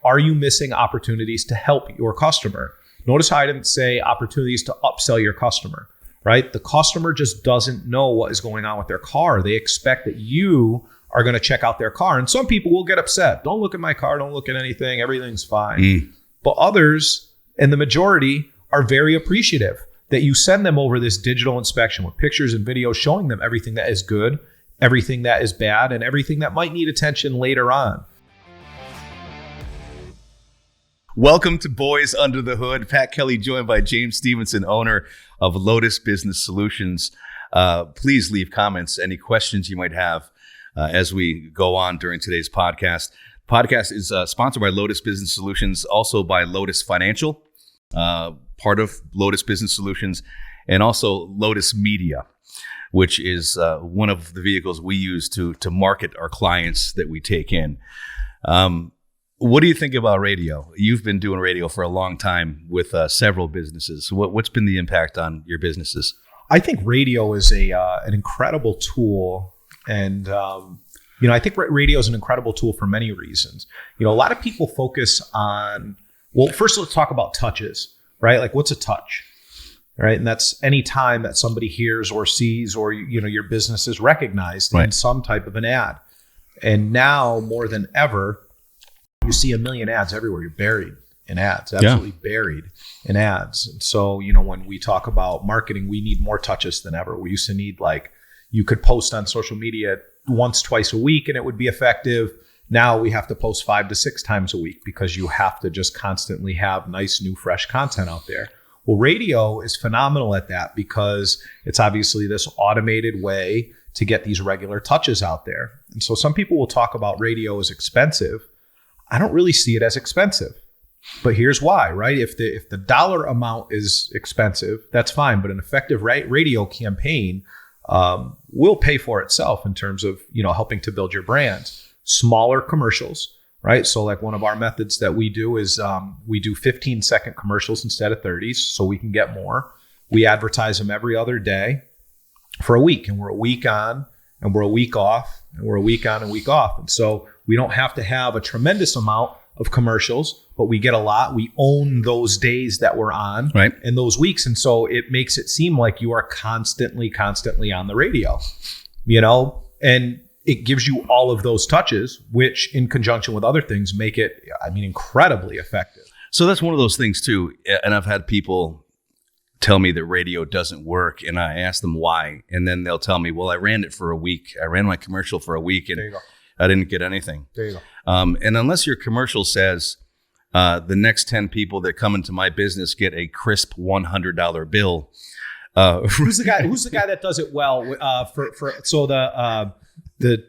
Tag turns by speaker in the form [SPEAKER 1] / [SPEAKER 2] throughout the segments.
[SPEAKER 1] are you missing opportunities to help your customer? Notice how I didn't say opportunities to upsell your customer, right? The customer just doesn't know what is going on with their car. They expect that you are going to check out their car. And some people will get upset. Don't look at my car. Don't look at anything. Everything's fine. But others, and the majority, are very appreciative that you send them over this digital inspection with pictures and videos showing them everything that is good, everything that is bad, and everything that might need attention later on.
[SPEAKER 2] Welcome to Boys Under the Hood. Pat Kelly joined by James Stevenson, owner of Lotus Business Solutions. Please leave comments, any questions you might have as we go on during today's podcast. Podcast is sponsored by Lotus Business Solutions, also by Lotus Financial, part of Lotus Business Solutions, and also Lotus Media, which is one of the vehicles we use to market our clients that we take in. What do you think about radio? You've been doing radio for a long time with several businesses. What's been the impact on your businesses?
[SPEAKER 1] I think radio is an incredible tool. And, I think radio is an incredible tool for many reasons. A lot of people focus on, well, first let's talk about touches, right? Like, what's a touch, right? And that's any time that somebody hears or sees or, your business is recognized in some type of an ad. And now more than ever, you see a million ads everywhere. You're buried in ads, absolutely buried in ads. And so, when we talk about marketing, we need more touches than ever. We used to need, you could post on social media once, twice a week and it would be effective. Now we have to post 5 to 6 times a week because you have to just constantly have nice, new, fresh content out there. Well, radio is phenomenal at that because it's obviously this automated way to get these regular touches out there. And so some people will talk about radio as expensive. I don't really see it as expensive, but here's why, right? If the dollar amount is expensive, that's fine. But an effective radio campaign will pay for itself in terms of, helping to build your brand. Smaller commercials, right? So like one of our methods that we do is we do 15-second commercials instead of 30s so we can get more. We advertise them every other day for a week, and we're a week on and we're a week off, and we're a week on and week off. And so we don't have to have a tremendous amount of commercials, but we get a lot. We own those days that we're on and those weeks. And so it makes it seem like you are constantly on the radio, and it gives you all of those touches, which in conjunction with other things make it, incredibly effective.
[SPEAKER 2] So that's one of those things too. And I've had people tell me that radio doesn't work, and I ask them why. And then they'll tell me, well, I ran it for a week. I ran my commercial for a week and I didn't get anything.
[SPEAKER 1] There you go.
[SPEAKER 2] And unless your commercial says the next 10 people that come into my business get a crisp $100 bill.
[SPEAKER 1] Who's the guy that does it well? The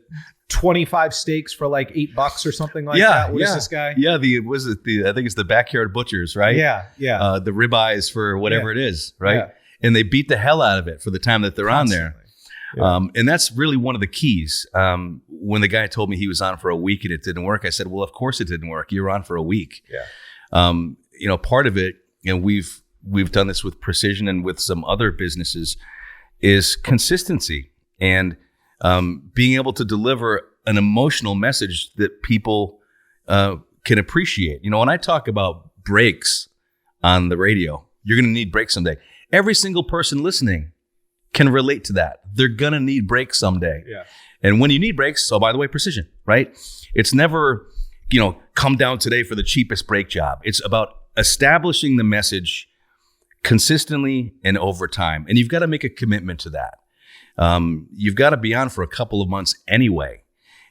[SPEAKER 1] 25 steaks for like $8 or something like that. What is this guy?
[SPEAKER 2] Yeah, I think it's the Backyard Butchers, right?
[SPEAKER 1] Yeah.
[SPEAKER 2] The ribeyes for whatever it is, right? Yeah. And they beat the hell out of it for the time that they're on there. Yeah. And that's really one of the keys. When the guy told me he was on for a week and it didn't work, I said, well, of course it didn't work. You were on for a week. Yeah. Part of it, and we've done this with Precision and with some other businesses, is consistency and being able to deliver an emotional message that people can appreciate. When I talk about breaks on the radio, you're going to need breaks someday. Every single person listening can relate to that. They're going to need breaks someday.
[SPEAKER 1] Yeah.
[SPEAKER 2] And when you need breaks, by the way, Precision, right? It's never, come down today for the cheapest brake job. It's about establishing the message consistently and over time. And you've got to make a commitment to that. You've got to be on for a couple of months anyway.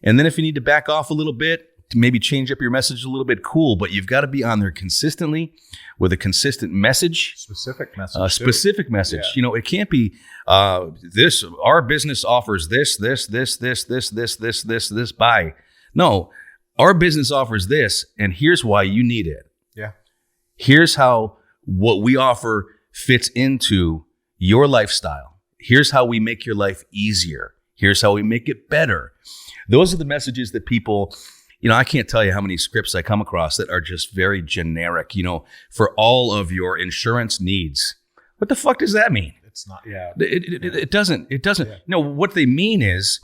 [SPEAKER 2] And then if you need to back off a little bit, to maybe change up your message a little bit, cool. But you've got to be on there consistently with a consistent message.
[SPEAKER 1] Specific message.
[SPEAKER 2] Yeah. It can't be this, our business offers this, buy. No, our business offers this, and here's why you need it.
[SPEAKER 1] Yeah.
[SPEAKER 2] Here's how what we offer fits into your lifestyle. Here's how we make your life easier. Here's how we make it better. Those are the messages that people, I can't tell you how many scripts I come across that are just very generic, for all of your insurance needs. What the fuck does that mean?
[SPEAKER 1] It's not, yeah.
[SPEAKER 2] It doesn't.
[SPEAKER 1] Yeah.
[SPEAKER 2] What they mean is,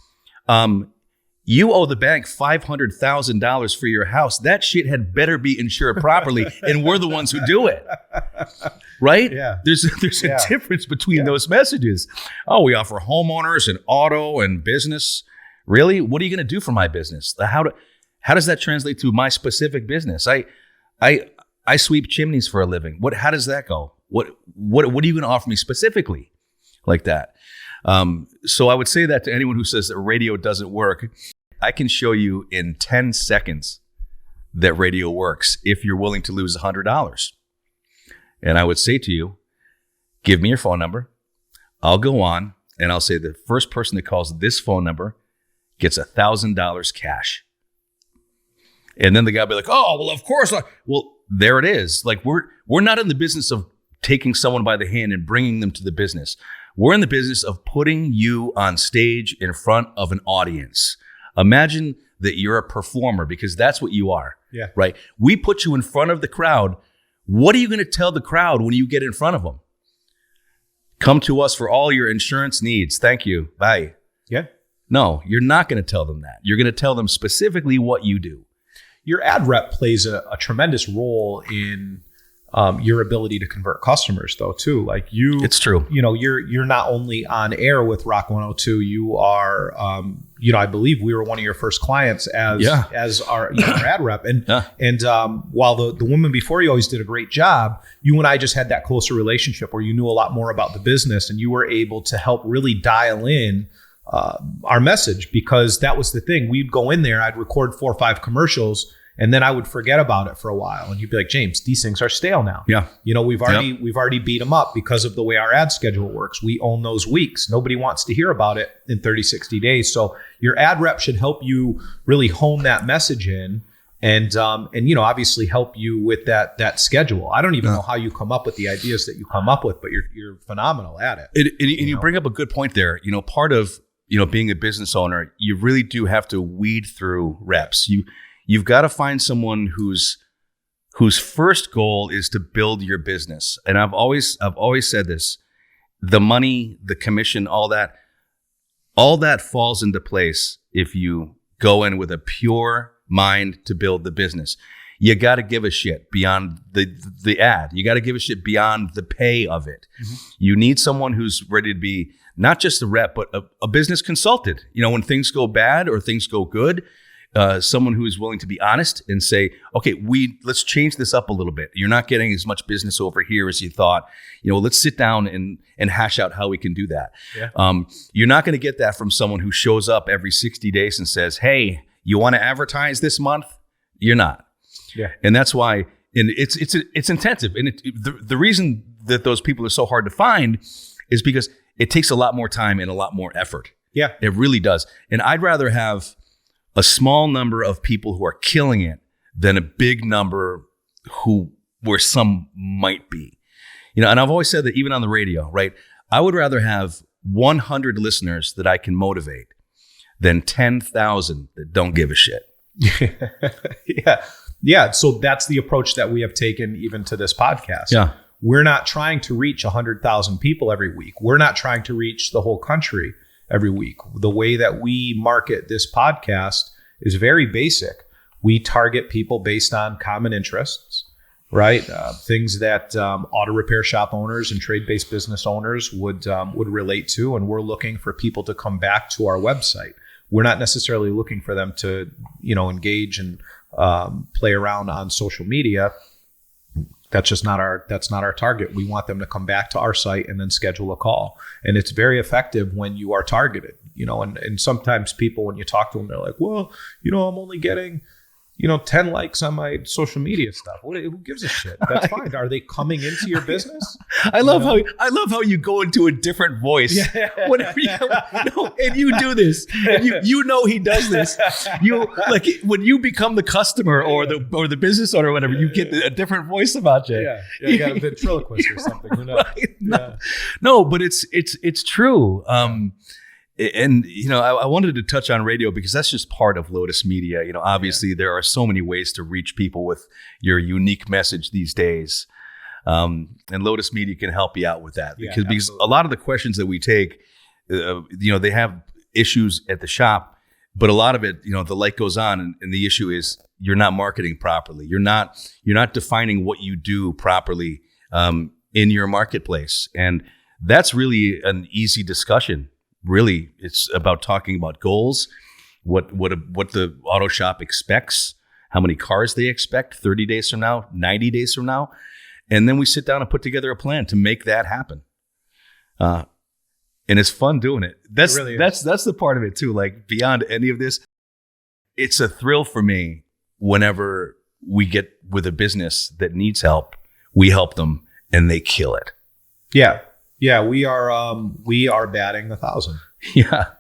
[SPEAKER 2] You owe the bank $500,000 for your house. That shit had better be insured properly, and we're the ones who do it. Right?
[SPEAKER 1] Yeah.
[SPEAKER 2] There's a difference between those messages. Oh, we offer homeowners and auto and business. Really? What are you going to do for my business? How does that translate to my specific business? I sweep chimneys for a living. How does that go? What are you going to offer me specifically like that? So I would say that to anyone who says that radio doesn't work, I can show you in 10 seconds that radio works if you're willing to lose $100. And I would say to you, give me your phone number. I'll go on and I'll say the first person that calls this phone number gets $1,000 cash. And then the guy will be like, oh, well, of course. Well, there it is. Like we're not in the business of taking someone by the hand and bringing them to the business. We're in the business of putting you on stage in front of an audience. Imagine that you're a performer, because that's what you are.
[SPEAKER 1] Yeah.
[SPEAKER 2] Right? We put you in front of the crowd. What are you going to tell the crowd when you get in front of them? Come to us for all your insurance needs. Thank you. Bye.
[SPEAKER 1] Yeah.
[SPEAKER 2] No, you're not going to tell them that. You're going to tell them specifically what you do.
[SPEAKER 1] Your ad rep plays a tremendous role in your ability to convert customers, though, too. Like
[SPEAKER 2] it's true.
[SPEAKER 1] You're not only on air with Rock 102. You are, I believe we were one of your first clients as our ad rep. And while the woman before you always did a great job, you and I just had that closer relationship where you knew a lot more about the business, and you were able to help really dial in our message, because that was the thing. We'd go in there, I'd record 4 or 5 commercials, and then I would forget about it for a while. And you'd be like, James, these things are stale now.
[SPEAKER 2] Yeah.
[SPEAKER 1] We've already beat them up because of the way our ad schedule works. We own those weeks. Nobody wants to hear about it in 30, 60 days. So your ad rep should help you really hone that message in and obviously help you with that schedule. I don't even know how you come up with the ideas that you come up with, but you're phenomenal at it.
[SPEAKER 2] And you bring up a good point there. Part of, being a business owner, you really do have to weed through reps. You've got to find someone whose first goal is to build your business. And I've always said this: the money, the commission, all that falls into place if you go in with a pure mind to build the business. You got to give a shit beyond the ad. You got to give a shit beyond the pay of it. Mm-hmm. You need someone who's ready to be not just a rep, but a business consultant. When things go bad or things go good. Someone who is willing to be honest and say, okay, let's change this up a little bit. You're not getting as much business over here as you thought. Let's sit down and hash out how we can do that. Yeah. You're not going to get that from someone who shows up every 60 days and says, hey, you want to advertise this month? You're not. Yeah. And that's why, and it's intensive. And the reason that those people are so hard to find is because it takes a lot more time and a lot more effort.
[SPEAKER 1] Yeah.
[SPEAKER 2] It really does. And I'd rather have a small number of people who are killing it than a big number where some might be. And I've always said that even on the radio, right? I would rather have 100 listeners that I can motivate than 10,000 that don't give a shit.
[SPEAKER 1] Yeah. So that's the approach that we have taken even to this podcast.
[SPEAKER 2] Yeah.
[SPEAKER 1] We're not trying to reach 100,000 people every week. We're not trying to reach the whole country every week. The way that we market this podcast is very basic. We target people based on common interests, right? Things that auto repair shop owners and trade-based business owners would relate to, and we're looking for people to come back to our website. We're not necessarily looking for them to, engage and play around on social media. That's not our target. We want them to come back to our site and then schedule a call. And it's very effective when you are targeted, and sometimes people, when you talk to them, they're like, well, I'm only getting, 10 likes on my social media stuff. Who gives a shit? That's fine. Are they coming into your business?
[SPEAKER 2] I love how you go into a different voice. Yeah. Whenever and you do this, and he does this. You like when you become the customer or the business owner or whatever, you get a different voice about you.
[SPEAKER 1] Yeah, you got a ventriloquist or something. Who knows?
[SPEAKER 2] Right? No, but it's true. And, I wanted to touch on radio because that's just part of Lotus Media. Obviously there are so many ways to reach people with your unique message these days. And Lotus Media can help you out with that because a lot of the questions that we take, they have issues at the shop, But a lot of it, the light goes on, and the issue is you're not marketing properly. You're not defining what you do properly in your marketplace, and that's really an easy discussion. Really, it's about talking about goals, what the auto shop expects, how many cars they expect 30 days from now, 90 days from now, and then we sit down and put together a plan to make that happen. And it's fun doing it. That's the part of it too. Like beyond any of this, it's a thrill for me whenever we get with a business that needs help, we help them and they kill it.
[SPEAKER 1] Yeah. Yeah. We are batting 1,000.
[SPEAKER 2] Yeah.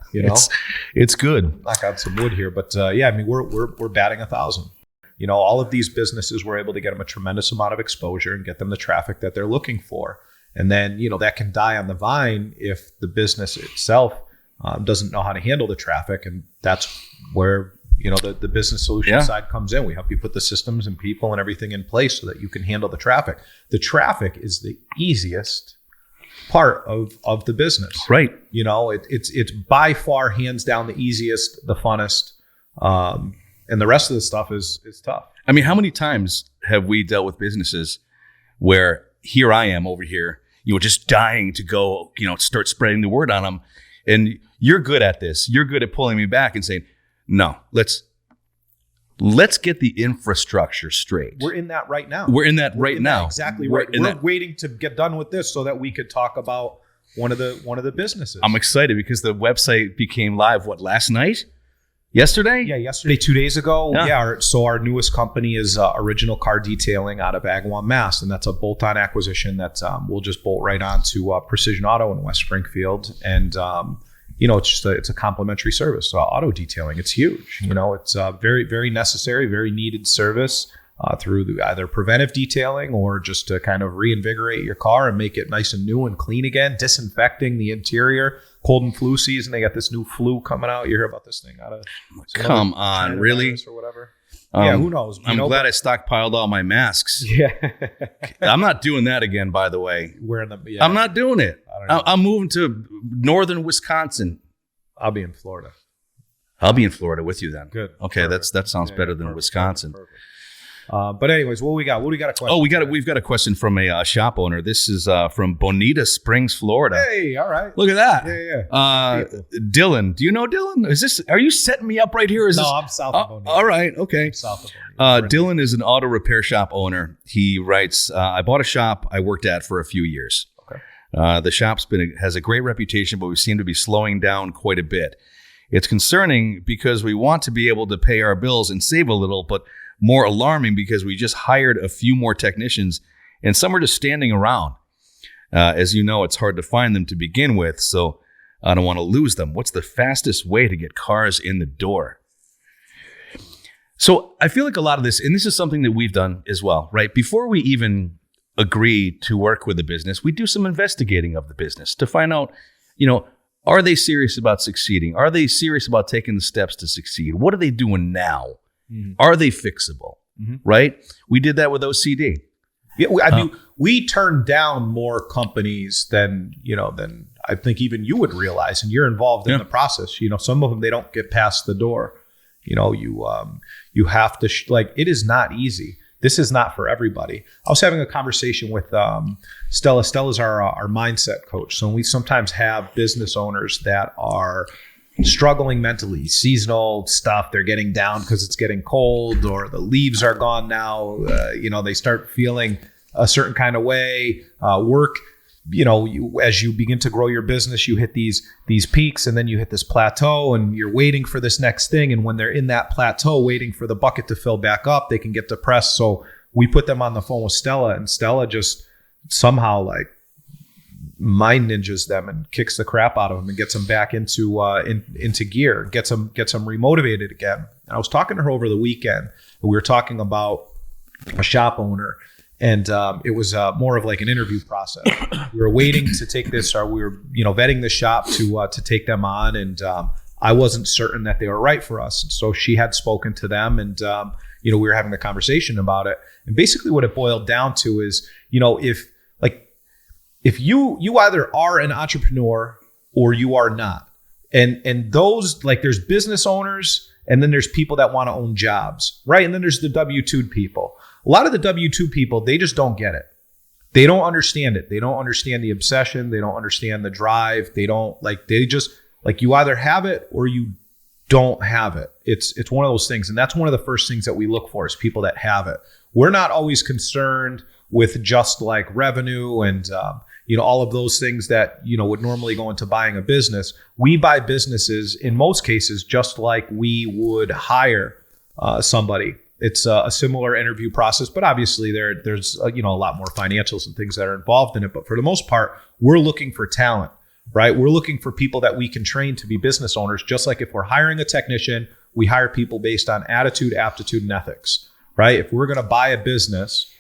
[SPEAKER 2] It's good.
[SPEAKER 1] Knock out some wood here, but we're batting 1,000. All of these businesses, we're able to get them a tremendous amount of exposure and get them the traffic that they're looking for. And then, that can die on the vine if the business itself doesn't know how to handle the traffic. And that's where, the business solution side comes in. We help you put the systems and people and everything in place so that you can handle the traffic. The traffic is the easiest part of the business.
[SPEAKER 2] Right.
[SPEAKER 1] It's by far, hands down, the easiest, the funnest. And the rest of the stuff is tough.
[SPEAKER 2] I mean, how many times have we dealt with businesses where here I am over here, just dying to go, start spreading the word on them. And you're good at this. You're good at pulling me back and saying, no, let's get the infrastructure straight.
[SPEAKER 1] We're in that right now.
[SPEAKER 2] We're in that right now.
[SPEAKER 1] Exactly right. We're waiting to get done with this so that we could talk about one of the businesses.
[SPEAKER 2] I'm excited because the website became live, last night? Yesterday?
[SPEAKER 1] Yeah, yesterday, 2 days ago. Yeah. So our newest company is Original Car Detailing out of Agawam, Mass. And that's a bolt-on acquisition that we'll just bolt right on to Precision Auto in West Springfield. And, it's a complementary service. So auto detailing, it's huge. It's a very, very necessary, very needed service through either preventive detailing or just to kind of reinvigorate your car and make it nice and new and clean again, disinfecting the interior. Cold and flu season, they got this new flu coming out. You hear about this thing out of
[SPEAKER 2] come on, really?
[SPEAKER 1] Or whatever. Who knows?
[SPEAKER 2] I'm glad I stockpiled all my masks.
[SPEAKER 1] Yeah.
[SPEAKER 2] I'm not doing that again, by the way.
[SPEAKER 1] Wearing them.
[SPEAKER 2] Yeah. I'm not doing it. I'm moving to northern Wisconsin.
[SPEAKER 1] I'll be in Florida.
[SPEAKER 2] I'll be in Florida with you then.
[SPEAKER 1] Good.
[SPEAKER 2] Okay, that sounds better than Wisconsin.
[SPEAKER 1] Perfect. But anyways, what we got? What do we got a question?
[SPEAKER 2] Oh, we've got a question from a shop owner. This is from Bonita Springs, Florida.
[SPEAKER 1] Hey, all right.
[SPEAKER 2] Look at that.
[SPEAKER 1] Yeah.
[SPEAKER 2] Dylan, do you know Dylan? Are you setting me up right here?
[SPEAKER 1] I'm south of Bonita.
[SPEAKER 2] All right, okay.
[SPEAKER 1] South of Bonita.
[SPEAKER 2] Dylan is an auto repair shop owner. He writes, I bought a shop I worked at for a few years. Okay. The shop's has a great reputation, but we seem to be slowing down quite a bit. It's concerning because we want to be able to pay our bills and save a little, but more alarming because we just hired a few more technicians and some are just standing around. As you know, it's hard to find them to begin with, so I don't want to lose them. What's the fastest way to get cars in the door? So I feel like a lot of this, and this is something that we've done as well, right? Before we even agree to work with a business, we do some investigating of the business to find out, are they serious about succeeding? Are they serious about taking the steps to succeed? What are they doing now? Mm-hmm. Are they fixable? Mm-hmm. Right? We did that with OCD.
[SPEAKER 1] Yeah, we turned down more companies than I think even you would realize, and you're involved in the process. Some of them, they don't get past the door. You have to it is not easy. This is not for everybody. I was having a conversation with Stella. Stella's our mindset coach. So we sometimes have business owners that are struggling mentally, seasonal stuff. They're getting down because it's getting cold or the leaves are gone now. They start feeling a certain kind of way. Work, as you begin to grow your business, you hit these peaks and then you hit this plateau and you're waiting for this next thing. And when they're in that plateau, waiting for the bucket to fill back up, they can get depressed. So we put them on the phone with Stella, and Stella just somehow mind ninjas them and kicks the crap out of them and gets them back into gear, gets them remotivated again. And I was talking to her over the weekend, and we were talking about a shop owner, and it was more of like an interview process. We were waiting to take this, or we were vetting the shop to take them on, and I wasn't certain that they were right for us. And so she had spoken to them, and we were having a conversation about it. And basically, what it boiled down to is, if you either are an entrepreneur or you are not. And those, like, there's business owners, and then there's people that want to own jobs, right? And then there's the W-2 people. A lot of the W-2 people, they just don't get it. They don't understand it. They don't understand the obsession. They don't understand the drive. They just, like, you either have it or you don't have it. It's one of those things. And that's one of the first things that we look for is people that have it. We're not always concerned with just like revenue and, all of those things that, would normally go into buying a business. We buy businesses in most cases, just like we would hire somebody. It's a similar interview process, but obviously there's a lot more financials and things that are involved in it. But for the most part, we're looking for talent, right? We're looking for people that we can train to be business owners. Just like if we're hiring a technician, we hire people based on attitude, aptitude, and ethics, right? If we're going to buy a business,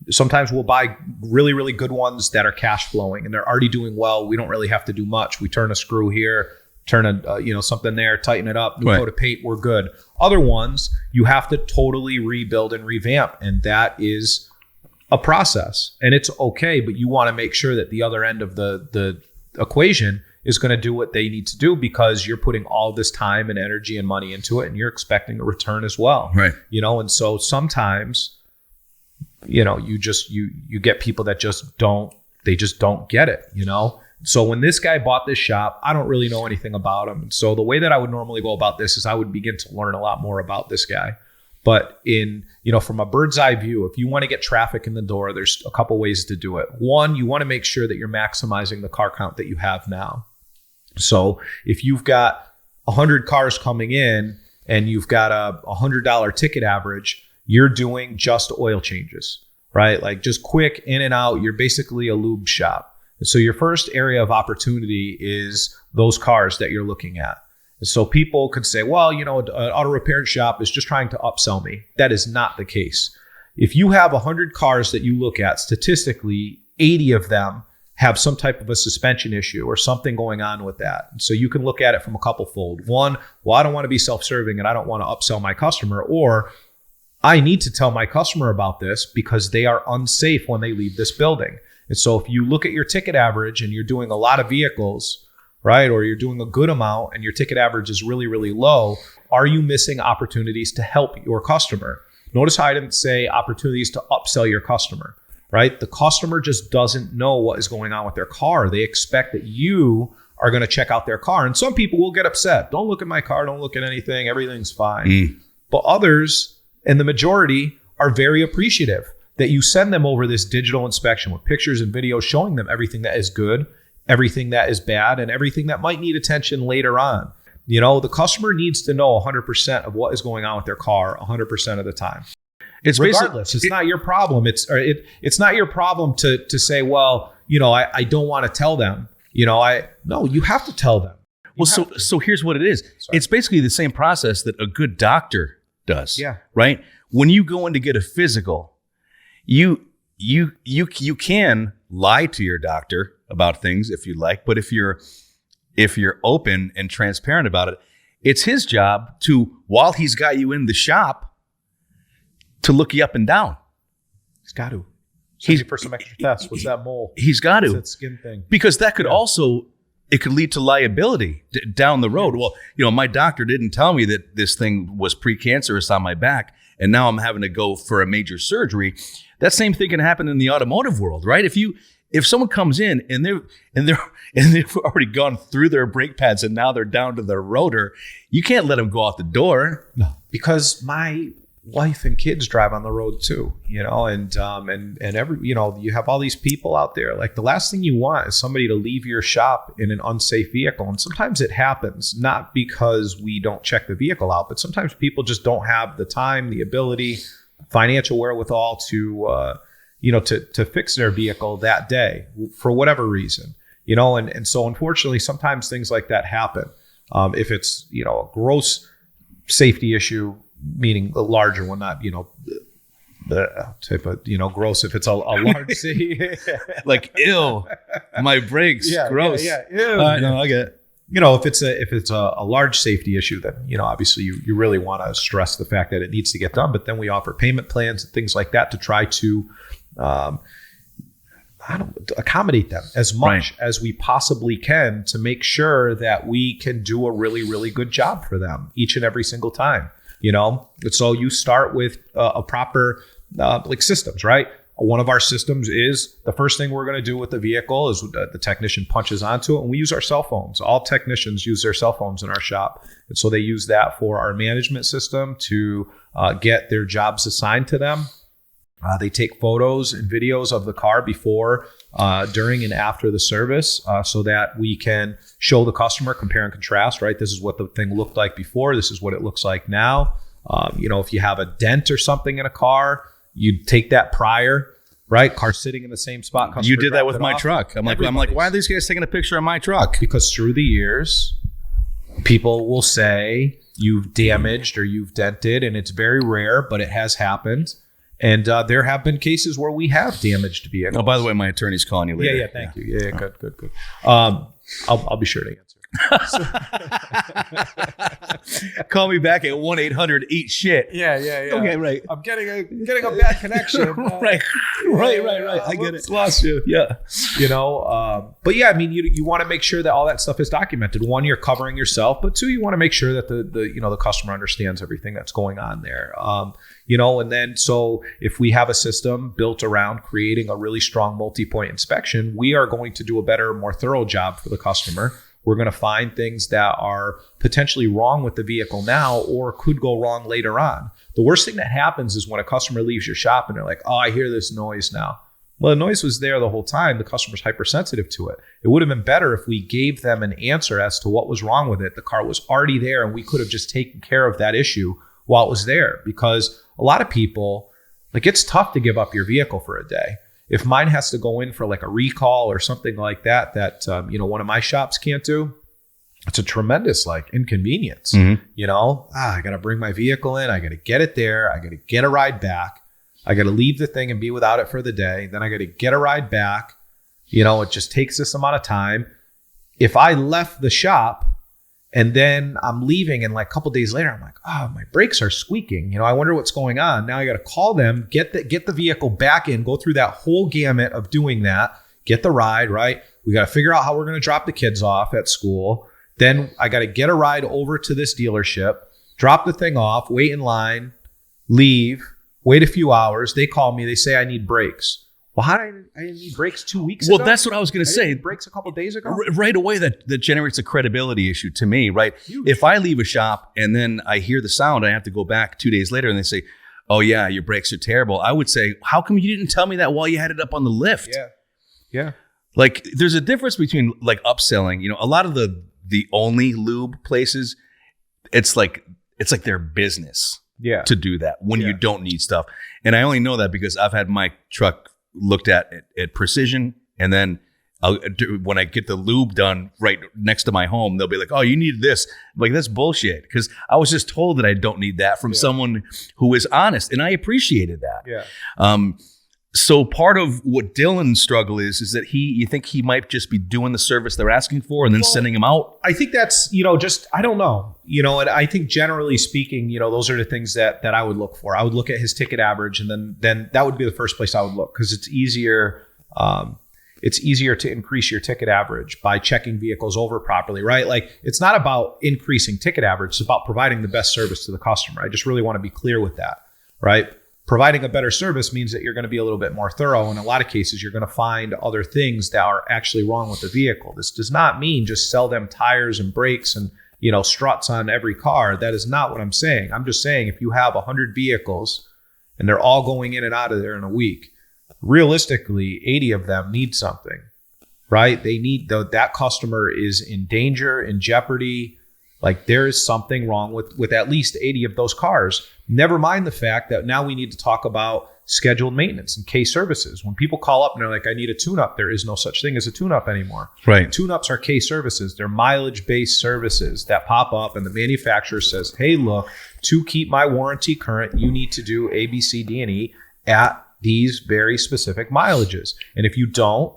[SPEAKER 1] sometimes we'll buy really, really good ones that are cash flowing and they're already doing well. We don't really have to do much. We turn a screw here, turn something there, tighten it up, new coat of paint, we're good. Other ones, you have to totally rebuild and revamp, and that is a process. And it's okay, but you want to make sure that the other end of the equation is going to do what they need to do, because you're putting all this time and energy and money into it, and you're expecting a return as well.
[SPEAKER 2] Right.
[SPEAKER 1] And so sometimes, you get people that just don't get it, So when this guy bought this shop, I don't really know anything about him. And so the way that I would normally go about this is I would begin to learn a lot more about this guy. But from a bird's eye view, if you want to get traffic in the door, there's a couple ways to do it. One, you want to make sure that you're maximizing the car count that you have now. So if you've got 100 cars coming in and you've got a $100 ticket average, you're doing just oil changes, right? Like just quick in and out. You're basically a lube shop. And so your first area of opportunity is those cars that you're looking at. And so people could say, well, an auto repair shop is just trying to upsell me. That is not the case. If you have 100 cars that you look at, statistically, 80 of them have some type of a suspension issue or something going on with that. And so you can look at it from a couple fold. One, well, I don't want to be self-serving and I don't want to upsell my customer, or I need to tell my customer about this because they are unsafe when they leave this building. And so if you look at your ticket average and you're doing a lot of vehicles, right, or you're doing a good amount and your ticket average is really, really low, are you missing opportunities to help your customer? Notice how I didn't say opportunities to upsell your customer, right? The customer just doesn't know what is going on with their car. They expect that you are going to check out their car. And some people will get upset. Don't look at my car. Don't look at anything. Everything's fine. But others, and the majority, are very appreciative that you send them over this digital inspection with pictures and videos showing them everything that is good, everything that is bad, and everything that might need attention later on. The customer needs to know 100% of what is going on with their car 100% of the time. It's regardless. It's not your problem. It's not your problem to say, well, I don't want to tell them. No, you have to tell them.
[SPEAKER 2] So here's what it is. Sorry. It's basically the same process that a good doctor does. Yeah. Right. When you go in to get a physical, you can lie to your doctor about things if you like, but if you're open and transparent about it, it's his job to, while he's got you in the shop, to look you up and down.
[SPEAKER 1] He's got to. He's for some extra tests. What's that mole?
[SPEAKER 2] He's got to.
[SPEAKER 1] That skin thing.
[SPEAKER 2] Because that could also, it could lead to liability down the road. Well, my doctor didn't tell me that this thing was precancerous on my back, and now I'm having to go for a major surgery. That same thing can happen in the automotive world, right? If someone comes in and they've already gone through their brake pads and now they're down to their rotor, you can't let them go out the door.
[SPEAKER 1] No, because my wife and kids drive on the road too, and every, you have all these people out there. Like, the last thing you want is somebody to leave your shop in an unsafe vehicle. And sometimes it happens, not because we don't check the vehicle out, but sometimes people just don't have the time, the ability, financial wherewithal to fix their vehicle that day for whatever reason, and so unfortunately, sometimes things like that happen. If it's, a gross safety issue, meaning a larger one, not, the type of, gross. If it's a large
[SPEAKER 2] like, ew, my brakes, gross.
[SPEAKER 1] Yeah. Ew.
[SPEAKER 2] No, I get it.
[SPEAKER 1] If it's a large safety issue, then, obviously you really want to stress the fact that it needs to get done. But then we offer payment plans and things like that to try to, accommodate them as much as we possibly can to make sure that we can do a really, really good job for them each and every single time. So you start with a proper systems, right? One of our systems is the first thing we're going to do with the vehicle is the technician punches onto it, and we use our cell phones. All technicians use their cell phones in our shop. And so they use that for our management system to get their jobs assigned to them. They take photos and videos of the car before, during, and after the service so that we can show the customer, compare and contrast, right? This is what the thing looked like before. This is what it looks like now. If you have a dent or something in a car, you take that prior, right? Car sitting in the same spot.
[SPEAKER 2] You did that with my truck. I'm like, why are these guys taking a picture of my truck?
[SPEAKER 1] Because through the years, people will say you've damaged or you've dented, and it's very rare, but it has happened. And there have been cases where we have damaged vehicles.
[SPEAKER 2] Oh, by the way, my attorney's calling you later.
[SPEAKER 1] Yeah, thank you. Yeah, good. I'll be sure to answer.
[SPEAKER 2] Call me back at 1-800-EAT-SHIT.
[SPEAKER 1] Yeah.
[SPEAKER 2] Okay, right.
[SPEAKER 1] I'm getting a bad connection.
[SPEAKER 2] Right. I get it.
[SPEAKER 1] Lost you.
[SPEAKER 2] Yeah.
[SPEAKER 1] But yeah, I mean, you want to make sure that all that stuff is documented. One, you're covering yourself, but two, you want to make sure that the customer understands everything that's going on there. And then so if we have a system built around creating a really strong multi-point inspection, we are going to do a better, more thorough job for the customer. We're going to find things that are potentially wrong with the vehicle now or could go wrong later on. The worst thing that happens is when a customer leaves your shop and they're like, oh, I hear this noise now. Well, the noise was there the whole time. The customer's hypersensitive to it. It would have been better if we gave them an answer as to what was wrong with it. The car was already there and we could have just taken care of that issue while it was there. Because a lot of people, it's tough to give up your vehicle for a day. If mine has to go in for a recall or something like that one of my shops can't do, it's a tremendous inconvenience.
[SPEAKER 2] Mm-hmm.
[SPEAKER 1] I got to bring my vehicle in. I got to get it there. I got to get a ride back. I got to leave the thing and be without it for the day. Then I got to get a ride back. It just takes this amount of time. If I left the shop and then I'm leaving and a couple days later, I'm like, oh, my brakes are squeaking. I wonder what's going on. Now I got to call them, get the vehicle back in, go through that whole gamut of doing that, get the ride, right? We got to figure out how we're going to drop the kids off at school. Then I got to get a ride over to this dealership, drop the thing off, wait in line, leave, wait a few hours. They call me. They say I need brakes. Well, I didn't need brakes 2 weeks ago.
[SPEAKER 2] Well, that's what I was going to say.
[SPEAKER 1] Brakes a couple of days ago.
[SPEAKER 2] Right away, that generates a credibility issue to me, right?
[SPEAKER 1] Huge.
[SPEAKER 2] If I leave a shop and then I hear the sound, I have to go back 2 days later and they say, oh yeah, your brakes are terrible. I would say, how come you didn't tell me that while you had it up on the lift?
[SPEAKER 1] Yeah.
[SPEAKER 2] There's a difference between upselling. A lot of the only lube places, it's like their business to do that when you don't need stuff. And I only know that because I've had my truck looked at Precision, and then when I get the lube done right next to my home, they'll be like, oh, you need this. I'm like, that's bullshit, because I was just told that I don't need that from someone who is honest, and I appreciated that. So part of what Dylan's struggle is that you think he might just be doing the service they're asking for and then sending them out?
[SPEAKER 1] I think that's, I don't know. And I think generally speaking, those are the things that I would look for. I would look at his ticket average, and then that would be the first place I would look, because it's easier to increase your ticket average by checking vehicles over properly, right? It's not about increasing ticket average. It's about providing the best service to the customer. I just really want to be clear with that, right? Providing a better service means that you're going to be a little bit more thorough. In a lot of cases, you're going to find other things that are actually wrong with the vehicle. This does not mean just sell them tires and brakes and, struts on every car. That is not what I'm saying. I'm just saying if you have 100 vehicles and they're all going in and out of there in a week, realistically, 80 of them need something, right? They need that customer is in danger, in jeopardy. There is something wrong with at least 80 of those cars. Never mind the fact that now we need to talk about scheduled maintenance and K services. When people call up and they're like, I need a tune-up, there is no such thing as a tune-up anymore.
[SPEAKER 2] Right.
[SPEAKER 1] Tune-ups are K services. They're mileage-based services that pop up, and the manufacturer says, hey, look, to keep my warranty current, you need to do A, B, C, D, and E at these very specific mileages. And if you don't,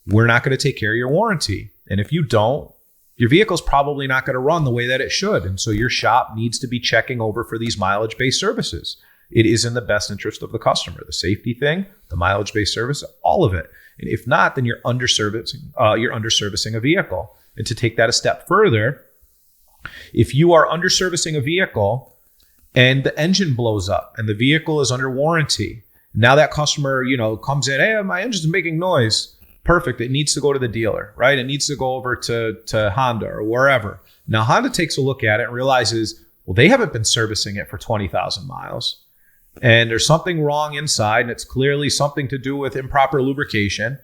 [SPEAKER 1] we're not going to take care of your warranty. And if you don't, your vehicle's probably not going to run the way that it should. And so your shop needs to be checking over for these mileage-based services. It is in the best interest of the customer. The safety thing, the mileage-based service, all of it. And if not, then you're underservicing a vehicle. And to take that a step further, if you are underservicing a vehicle and the engine blows up and the vehicle is under warranty, now that customer, comes in, hey, my engine's making noise. Perfect. It needs to go to the dealer, right? It needs to go over to Honda or wherever. Now Honda takes a look at it and realizes, well, they haven't been servicing it for 20,000 miles. And there's something wrong inside, and it's clearly something to do with improper lubrication.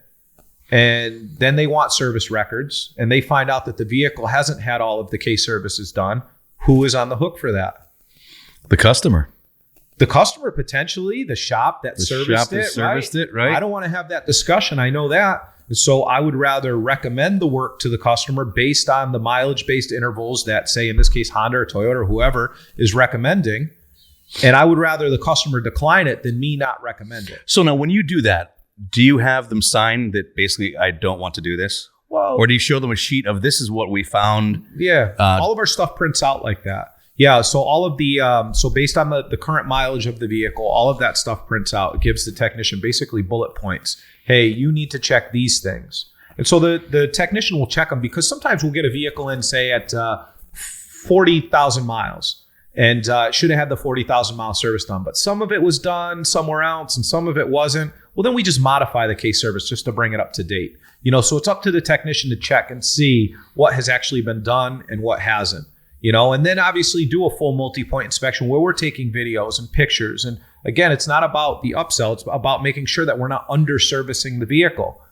[SPEAKER 1] And then they want service records, and they find out that the vehicle hasn't had all of the case services done. Who is on the hook for that?
[SPEAKER 2] The customer.
[SPEAKER 1] The customer, potentially, the shop that serviced it, right? I don't want to have that discussion. I know that. So I would rather recommend the work to the customer based on the mileage-based intervals that, say, in this case, Honda or Toyota or whoever is recommending. And I would rather the customer decline it than me not recommend it.
[SPEAKER 2] So now when you do that, do you have them sign that basically I don't want to do this?
[SPEAKER 1] Well,
[SPEAKER 2] or do you show them a sheet of this is what we found?
[SPEAKER 1] Yeah. All of our stuff prints out like that. Yeah. So all of the, so based on the current mileage of the vehicle, all of that stuff prints out. It gives the technician basically bullet points. Hey, you need to check these things. And so the technician will check them, because sometimes we'll get a vehicle in, say, at 40,000 miles. And should have had the 40,000 mile service done. But some of it was done somewhere else and some of it wasn't. Well, then we just modify the case service just to bring it up to date. So it's up to the technician to check and see what has actually been done and what hasn't. And then obviously do a full multi-point inspection where we're taking videos and pictures. And again, it's not about the upsell. It's about making sure that we're not under-servicing the vehicle.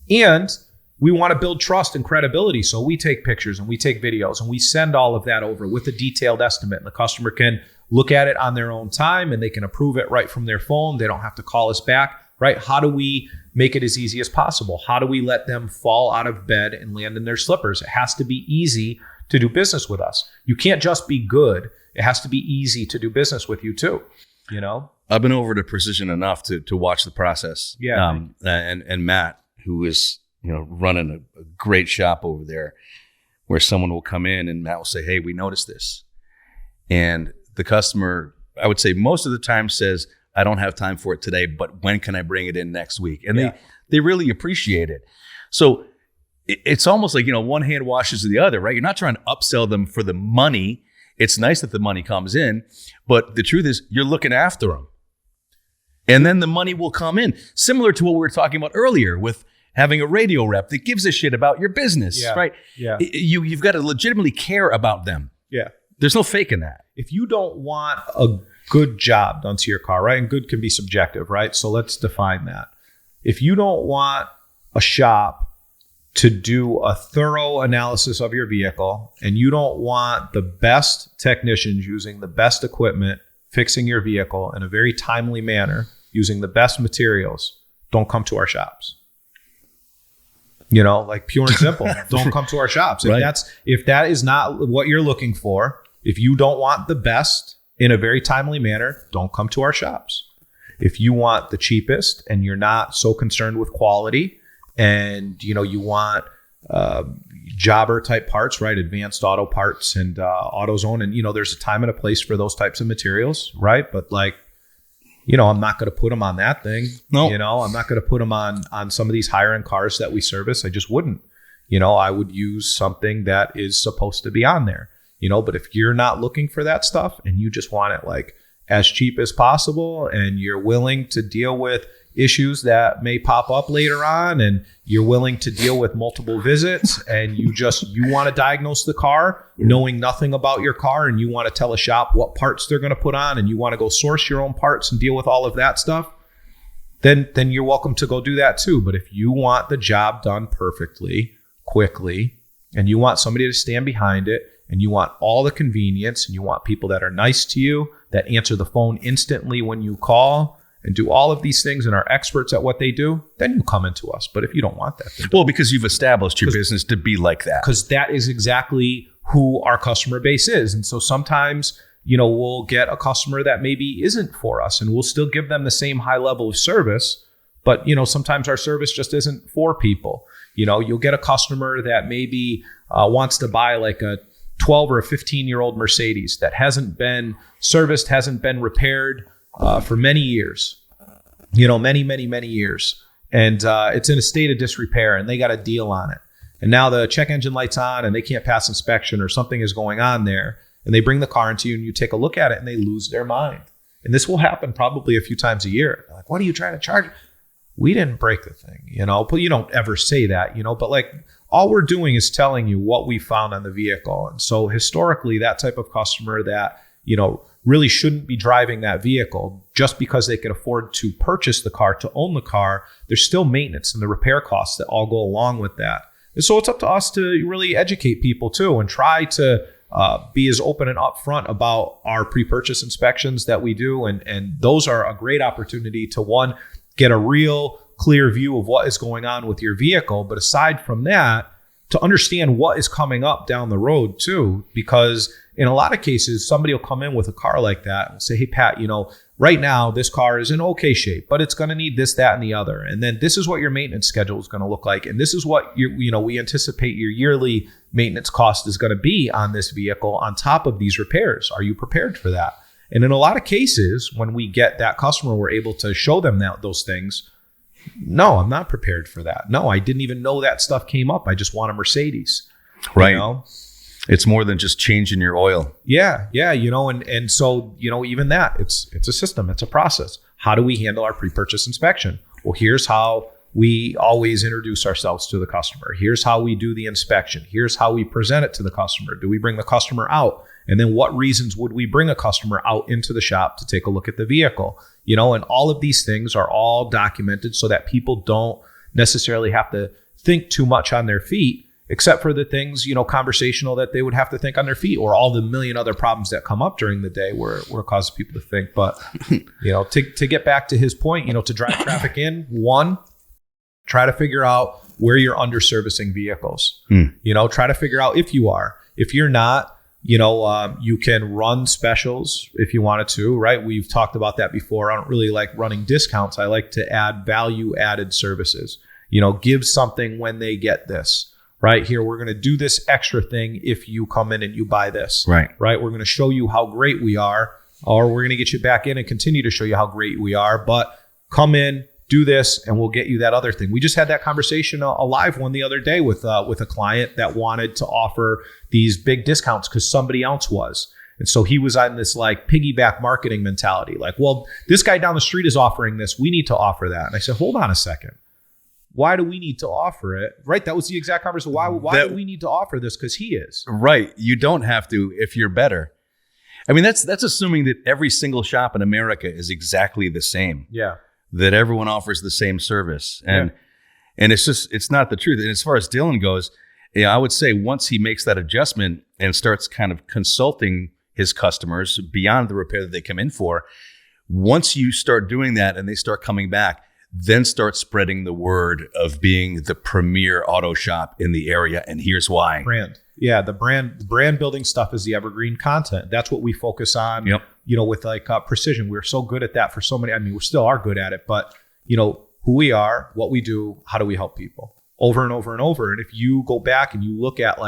[SPEAKER 1] And we want to build trust and credibility. So we take pictures and we take videos and we send all of that over with a detailed estimate. And the customer can look at it on their own time and they can approve it right from their phone. They don't have to call us back, right? How do we make it as easy as possible? How do we let them fall out of bed and land in their slippers? It has to be easy to do business with us. You can't just be good. It has to be easy to do business with you too.
[SPEAKER 2] I've been over to Precision enough to watch the process.
[SPEAKER 1] Yeah.
[SPEAKER 2] And Matt, who is running a great shop over there, where someone will come in and Matt will say, hey, we noticed this. And the customer, I would say most of the time, says, I don't have time for it today, but when can I bring it in next week? And they really appreciate it. So it's almost like, one hand washes the other, right? You're not trying to upsell them for the money. It's nice that the money comes in, but the truth is you're looking after them. And then the money will come in. Similar to what we were talking about earlier with having a radio rep that gives a shit about your business, right?
[SPEAKER 1] Yeah.
[SPEAKER 2] You've got to legitimately care about them.
[SPEAKER 1] Yeah.
[SPEAKER 2] There's no faking that.
[SPEAKER 1] If you don't want a good job done to your car, right? And good can be subjective, right? So let's define that. If you don't want a shop to do a thorough analysis of your vehicle, and you don't want the best technicians using the best equipment fixing your vehicle in a very timely manner using the best materials, don't come to our shops. Like pure and simple. Don't come to our shops. If that is not what you're looking for, if you don't want the best in a very timely manner, don't come to our shops. If you want the cheapest and you're not so concerned with quality, and you want jobber type parts, right? Advanced auto parts and AutoZone, and there's a time and a place for those types of materials, right? But I'm not going to put them on that thing.
[SPEAKER 2] No.
[SPEAKER 1] I'm not going to put them on some of these higher end cars that we service. I just wouldn't. I would use something that is supposed to be on there. But if you're not looking for that stuff and you just want it as cheap as possible, and you're willing to deal with issues that may pop up later on, and you're willing to deal with multiple visits, and you want to diagnose the car knowing nothing about your car, and you want to tell a shop what parts they're going to put on, and you want to go source your own parts and deal with all of that stuff, then you're welcome to go do that too. But if you want the job done perfectly, quickly, and you want somebody to stand behind it, and you want all the convenience, and you want people that are nice to you, that answer the phone instantly when you call, and do all of these things and are experts at what they do, then you come into us. But if you don't want that, then
[SPEAKER 2] well, because you've established your business to be like that.
[SPEAKER 1] Because that is exactly who our customer base is. And so sometimes, we'll get a customer that maybe isn't for us, and we'll still give them the same high level of service. But, sometimes our service just isn't for people. You'll get a customer that maybe wants to buy a 12 or a 15-year-old Mercedes that hasn't been serviced, hasn't been repaired for many years, many years. and it's in a state of disrepair, and they got a deal on it. And now the check engine light's on, and they can't pass inspection, or something is going on there. And they bring the car into you, and you take a look at it, and they lose their mind. And this will happen probably a few times a year. They're like, what are you trying to charge? We didn't break the thing, but you don't ever say that, but like all we're doing is telling you what we found on the vehicle. And so historically, that type of customer that, really shouldn't be driving that vehicle just because they can afford to purchase the car, to own the car, there's still maintenance and the repair costs that all go along with that. And so it's up to us to really educate people too, and try to be as open and upfront about our pre-purchase inspections that we do. And those are a great opportunity to, one, get a real clear view of what is going on with your vehicle. But aside from that, to understand what is coming up down the road too, because in a lot of cases, somebody will come in with a car like that and say, hey, Pat, right now this car is in okay shape, but it's going to need this, that, and the other. And then this is what your maintenance schedule is going to look like. And this is what we anticipate your yearly maintenance cost is going to be on this vehicle on top of these repairs. Are you prepared for that? And in a lot of cases, when we get that customer, we're able to show them those things. No, I'm not prepared for that. No, I didn't even know that stuff came up. I just want a Mercedes.
[SPEAKER 2] Right. It's more than just changing your oil.
[SPEAKER 1] Yeah. And so, even that, it's a system, it's a process. How do we handle our pre-purchase inspection? Well, here's how we always introduce ourselves to the customer. Here's how we do the inspection. Here's how we present it to the customer. Do we bring the customer out? And then what reasons would we bring a customer out into the shop to take a look at the vehicle? And all of these things are all documented so that people don't necessarily have to think too much on their feet, except for the things, conversational that they would have to think on their feet, or all the million other problems that come up during the day where it causes people to think. But, to get back to his point, to drive traffic in, one, try to figure out where you're under servicing vehicles. Try to figure out if you are. If you're not, you can run specials if you wanted to, right? We've talked about that before. I don't really like running discounts. I like to add value added services, give something when they get this. Right here, we're going to do this extra thing if you come in and you buy this. Right. We're going to show you how great we are, or we're going to get you back in and continue to show you how great we are. But come in, do this, and we'll get you that other thing. We just had that conversation, a live one the other day with a client that wanted to offer these big discounts because somebody else was. And so he was on this like piggyback marketing mentality. Like, well, this guy down the street is offering this. We need to offer that. And I said, hold on a second. Why do we need to offer it? Right. That was the exact conversation. Why do we need to offer this? Because he is. Right.
[SPEAKER 2] You don't have to if you're better. I mean, that's assuming that every single shop in America is exactly the same.
[SPEAKER 1] Yeah.
[SPEAKER 2] That everyone offers the same service. And it's not the truth. And as far as Dylan goes, I would say once he makes that adjustment and starts kind of consulting his customers beyond the repair that they come in for, once you start doing that and they start coming back, then start spreading the word of being the premier auto shop in the area. And here's why.
[SPEAKER 1] Brand. Yeah. The brand building stuff is the evergreen content. That's what we focus on, with like precision. We're so good at that for so many. We still are good at it, but who we are, what we do, how do we help people over and over and over. And if you go back and you look at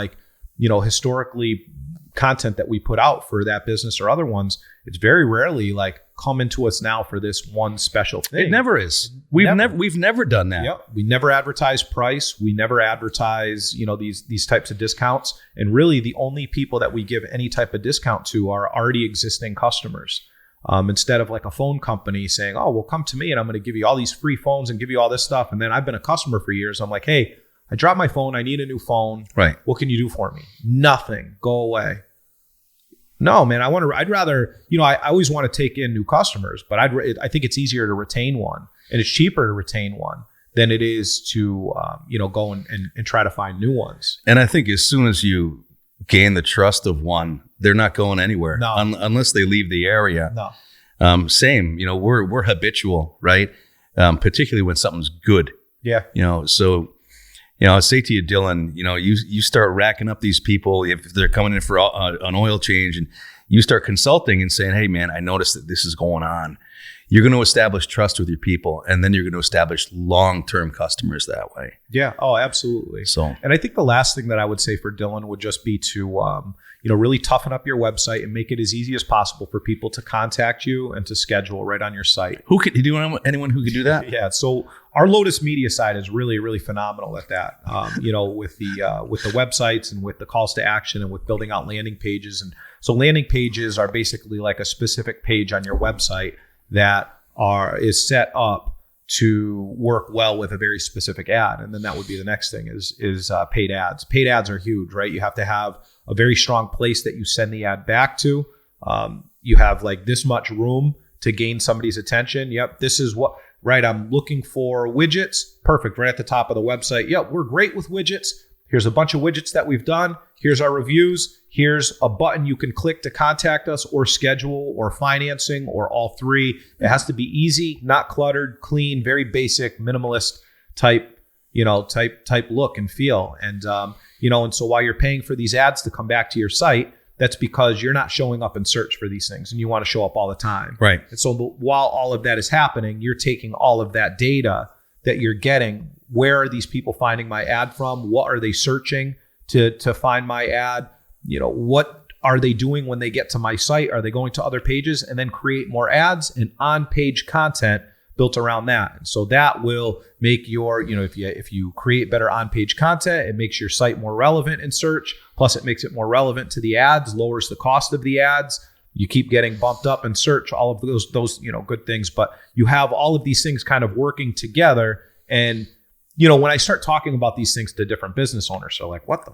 [SPEAKER 1] historically content that we put out for that business or other ones, it's very rarely like come into us now for this one special thing.
[SPEAKER 2] It never is. We've never done that.
[SPEAKER 1] Yep. We never advertise price. We never advertise, these types of discounts. And really the only people that we give any type of discount to are already existing customers. Instead of like a phone company saying, oh, well, come to me and I'm going to give you all these free phones and give you all this stuff. And then I've been a customer for years. I'm like, hey, I dropped my phone. I need a new phone.
[SPEAKER 2] Right.
[SPEAKER 1] What can you do for me? Nothing. Go away. No, man, I'd rather, I always want to take in new customers, but I think it's easier to retain one, and it's cheaper to retain one than it is to, go and try to find new ones.
[SPEAKER 2] And I think as soon as you gain the trust of one, they're not going anywhere unless they leave the area.
[SPEAKER 1] No.
[SPEAKER 2] Same, we're habitual, right? Particularly when something's good.
[SPEAKER 1] Yeah.
[SPEAKER 2] So I say to you, Dylan, you start racking up these people if they're coming in for an oil change, and you start consulting and saying, hey, man, I noticed that this is going on. You're going to establish trust with your people, and then you're going to establish long-term customers that way.
[SPEAKER 1] Yeah. Oh, absolutely.
[SPEAKER 2] So,
[SPEAKER 1] and I think the last thing that I would say for Dylan would just be to, really toughen up your website and make it as easy as possible for people to contact you and to schedule right on your site.
[SPEAKER 2] Do you know anyone who could do that?
[SPEAKER 1] Yeah. So our Lotus Media side is really, really phenomenal at that. With the websites and with the calls to action and with building out landing pages. And so landing pages are basically like a specific page on your website that is set up to work well with a very specific ad. And then that would be the next thing is paid ads. Paid ads are huge, right? You have to have a very strong place that you send the ad back to. You have like this much room to gain somebody's attention. Yep. This is what, right? I'm looking for widgets. Perfect. Right at the top of the website. Yep. We're great with widgets. Here's a bunch of widgets that we've done. Here's our reviews. Here's a button you can click to contact us or schedule or financing or all three. It has to be easy, not cluttered, clean, very basic, minimalist type look and feel. And, and so while you're paying for these ads to come back to your site, that's because you're not showing up in search for these things and you want to show up all the time.
[SPEAKER 2] Right.
[SPEAKER 1] And so while all of that is happening, you're taking all of that data that you're getting. Where are these people finding my ad from? What are they searching to find my ad? What are they doing when they get to my site? Are they going to other pages? And then create more ads and on-page content built around that. And so that will make your, if you create better on-page content, it makes your site more relevant in search. Plus it makes it more relevant to the ads, lowers the cost of the ads. You keep getting bumped up in search, all of those good things. But you have all of these things kind of working together. And, when I start talking about these things to different business owners, they're like, what the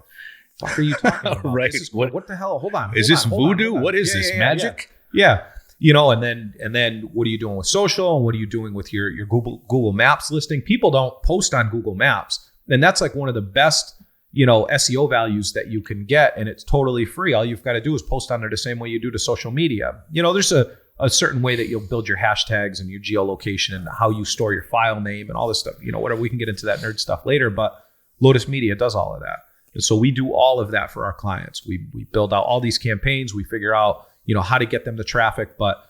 [SPEAKER 1] fuck are you talking about?
[SPEAKER 2] Right.
[SPEAKER 1] What the hell? Hold on.
[SPEAKER 2] Is this voodoo? What is this, magic?
[SPEAKER 1] Yeah. And then what are you doing with social? And what are you doing with your Google Maps listing? People don't post on Google Maps. And that's like one of the best, SEO values that you can get. And it's totally free. All you've got to do is post on there the same way you do to social media. There's a certain way that you'll build your hashtags and your geolocation and how you store your file name and all this stuff. Whatever, we can get into that nerd stuff later, but Lotus Media does all of that. And so we do all of that for our clients. We build out all these campaigns. We figure out, how to get them the traffic. But,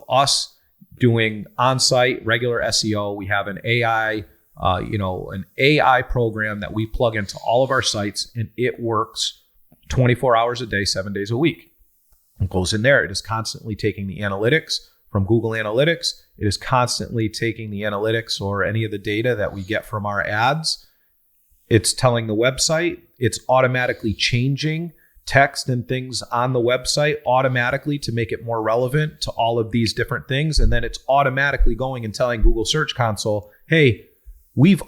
[SPEAKER 1] us doing on-site regular SEO, we have an AI program that we plug into all of our sites, and it works 24 hours a day, 7 days a week. It goes in there. It is constantly taking the analytics from Google Analytics. It is constantly taking the analytics or any of the data that we get from our ads. It's telling the website. It's automatically changing text and things on the website automatically to make it more relevant to all of these different things. And then it's automatically going and telling Google Search Console, hey, we've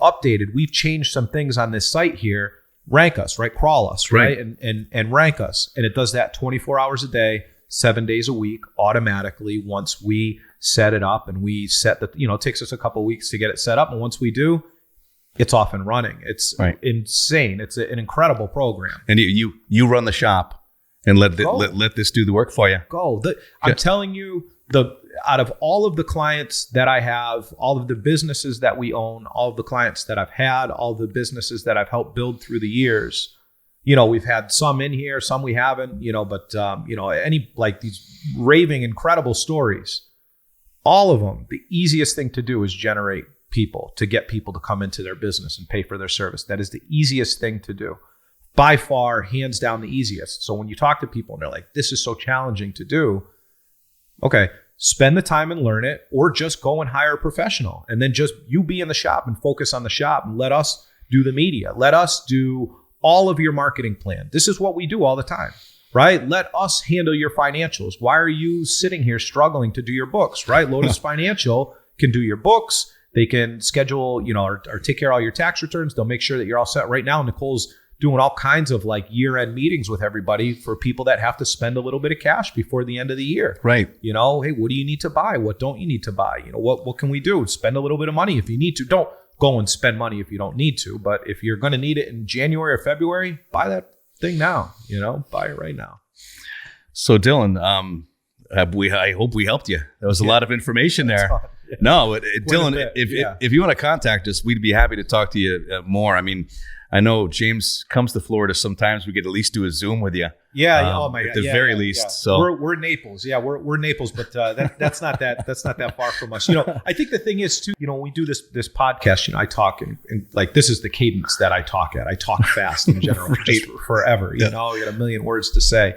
[SPEAKER 1] changed some things on this site here. Rank us, right? Crawl us, right? And rank us. And it does that 24 hours a day, 7 days a week, automatically once we set it up and we set the, it takes us a couple of weeks to get it set up. And once we do, it's off and running. It's insane. It's an incredible program.
[SPEAKER 2] And you run the shop and let this do the work for you.
[SPEAKER 1] I'm telling you, out of all of the clients that I have, all of the businesses that we own, all of the clients that I've had, all of the businesses that I've helped build through the years, we've had some in here, some we haven't, but any like these raving, incredible stories, all of them, the easiest thing to do is generate people, to get people to come into their business and pay for their service. That is the easiest thing to do. By far, hands down the easiest. So when you talk to people and they're like, this is so challenging to do, okay, spend the time and learn it, or just go and hire a professional. And then just you be in the shop and focus on the shop and let us do the media. Let us do all of your marketing plan. This is what we do all the time, right? Let us handle your financials. Why are you sitting here struggling to do your books, right? Lotus Financial can do your books. They can schedule, or take care of all your tax returns. They'll make sure that you're all set. Right now, Nicole's doing all kinds of like year-end meetings with everybody for people that have to spend a little bit of cash before the end of the year.
[SPEAKER 2] Right.
[SPEAKER 1] Hey, what do you need to buy? What don't you need to buy? What can we do? Spend a little bit of money if you need to. Don't go and spend money if you don't need to. But if you're going to need it in January or February, buy that thing now. Buy it right now.
[SPEAKER 2] So Dylan, I hope we helped you. There was a lot of information there. Yeah. No, Dylan, if you want to contact us, we'd be happy to talk to you more. I mean, I know James comes to Florida sometimes. We could at least do a Zoom with you.
[SPEAKER 1] Yeah. Oh my God.
[SPEAKER 2] At the very least.
[SPEAKER 1] Yeah.
[SPEAKER 2] So
[SPEAKER 1] we're Naples. Yeah, we're Naples, but that's not that far from us. I think the thing is too. When we do this podcast, I talk and like this is the cadence that I talk at. I talk fast in general, just forever. You got a million words to say.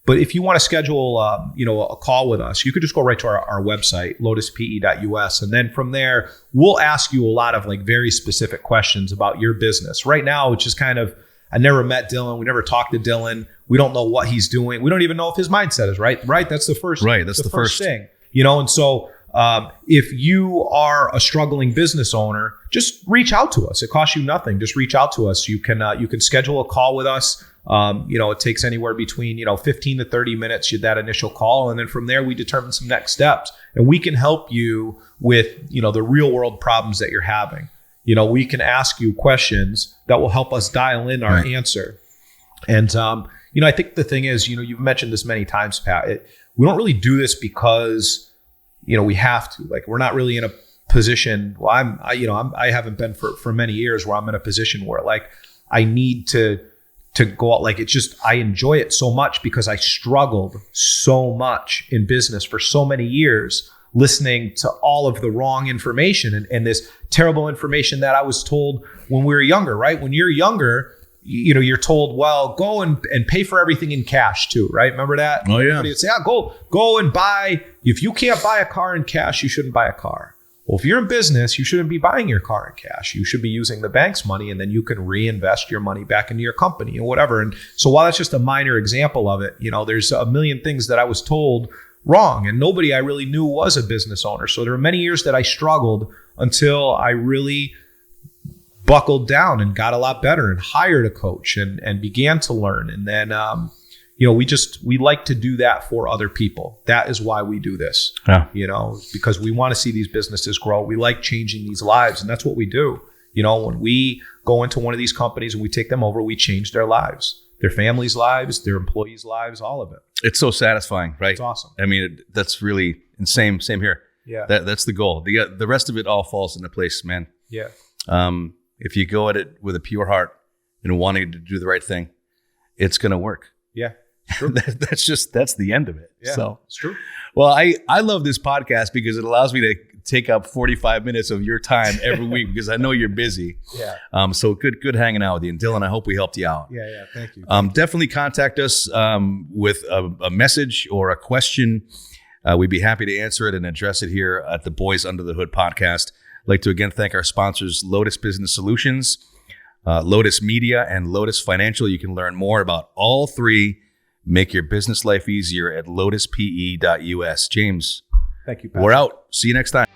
[SPEAKER 1] But if you want to schedule, a call with us, you could just go right to our website, lotuspe.us. And then from there, we'll ask you a lot of like very specific questions about your business. Right now, it's just kind of, I never met Dylan. We never talked to Dylan. We don't know what he's doing. We don't even know if his mindset is right. Right. That's the first.
[SPEAKER 2] Right. That's the first
[SPEAKER 1] thing. And so if you are a struggling business owner, just reach out to us. It costs you nothing. Just reach out to us. You can schedule a call with us. It takes anywhere between 15 to 30 minutes, that initial call, and then from there we determine some next steps, and we can help you with the real world problems that you're having. We can ask you questions that will help us dial in our answer. And I think the thing is, you've mentioned this many times, Pat. We don't really do this because we have to. Like, we're not really in a position. Well, I haven't been for many years where I'm in a position where like I need to go out. Like, it's just, I enjoy it so much because I struggled so much in business for so many years, listening to all of the wrong information and this terrible information that I was told when we were younger, right? When you're younger, you're told, well, go and pay for everything in cash too, right? Remember that?
[SPEAKER 2] Oh yeah.
[SPEAKER 1] Everybody would say, go and buy. If you can't buy a car in cash, you shouldn't buy a car. Well, if you're in business, you shouldn't be buying your car in cash. You should be using the bank's money, and then you can reinvest your money back into your company and whatever. And so while that's just a minor example of it, there's a million things that I was told wrong, and nobody I really knew was a business owner. So there were many years that I struggled until I really buckled down and got a lot better and hired a coach and began to learn. And then, we like to do that for other people. That is why we do this, because we want to see these businesses grow. We like changing these lives, and that's what we do. When we go into one of these companies and we take them over, we change their lives, their families' lives, their employees' lives, all of it. It's
[SPEAKER 2] so satisfying, right?
[SPEAKER 1] It's awesome.
[SPEAKER 2] I mean, that's really insane. Same here.
[SPEAKER 1] Yeah.
[SPEAKER 2] That's the goal. The rest of it all falls into place, man.
[SPEAKER 1] Yeah.
[SPEAKER 2] If you go at it with a pure heart and wanting to do the right thing, it's going to work.
[SPEAKER 1] Yeah. True.
[SPEAKER 2] That's the end of it.
[SPEAKER 1] Yeah,
[SPEAKER 2] so
[SPEAKER 1] it's true.
[SPEAKER 2] Well, I love this podcast because it allows me to take up 45 minutes of your time every week because I know you're busy.
[SPEAKER 1] Yeah.
[SPEAKER 2] So good hanging out with you. And Dylan, I hope we helped you out.
[SPEAKER 1] Yeah. Thank you.
[SPEAKER 2] Definitely contact us with a message or a question. We'd be happy to answer it and address it here at the Boys Under the Hood podcast. I'd like to again thank our sponsors, Lotus Business Solutions, Lotus Media, and Lotus Financial. You can learn more about all three. Make your business life easier at lotuspe.us. James,
[SPEAKER 1] thank you, Pat.
[SPEAKER 2] We're out. See you next time.